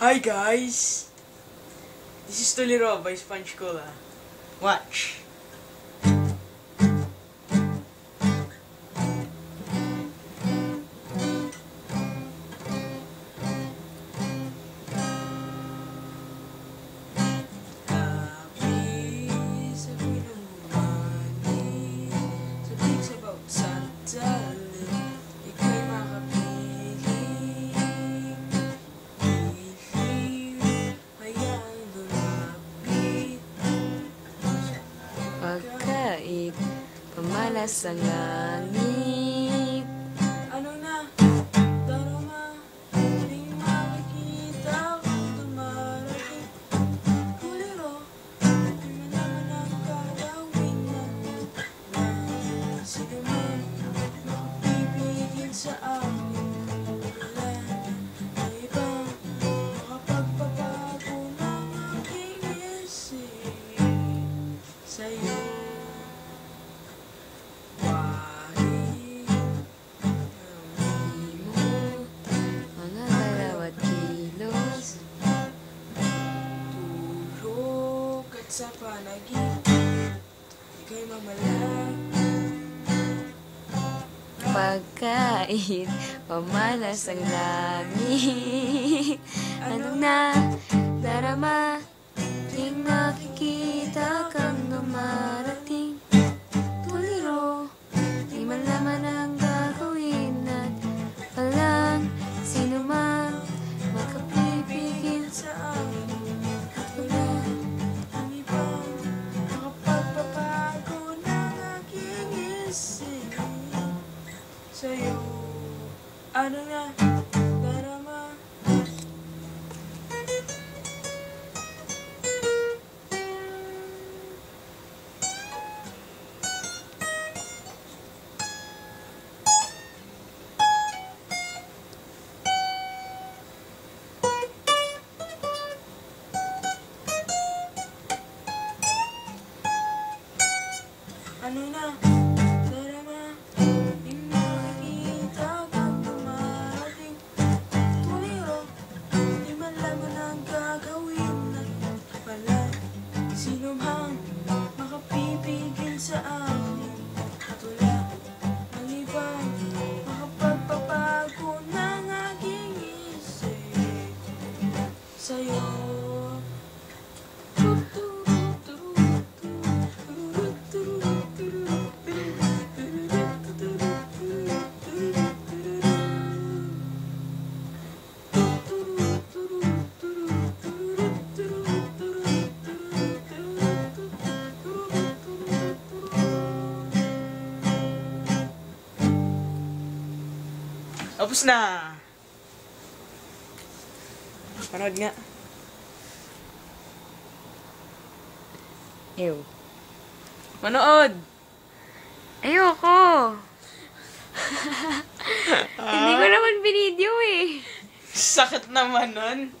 Hi guys! This is Tolero by Sponge Cola. Watch! Pagkait, pamalas ang langit. Ano na? Darama, di makikita kung dumarating. Kulero, di mo naman ang gagawin na sino man makapipigil sa akin. Wala na ibang makapagpapago ng aking isip sa'yo. Mga galaw at kilos, Tulog at sa panaginip, ika'y mamalag. pagkait, pamalas ang langit. Ano na, darama, di nakikita kang dumarating. Tuliro, di malaman ang gagawin at walang sino man makapipigil Sa akin, at wala ang ibang makapagpapago ng aking isip sa'yo. Ano na, darama? Ano na, darama? Di makikita kang dumarating. Tuliro, di malaman ang gagawin at wala sino man makapipigil sa akin. At wala ang ibang makapagpapago ng aking isip sa'yo. Tapos na! Panood nga. Ew. Manood! Ayoko! Hindi ko naman binidyo eh. Sakit naman nun.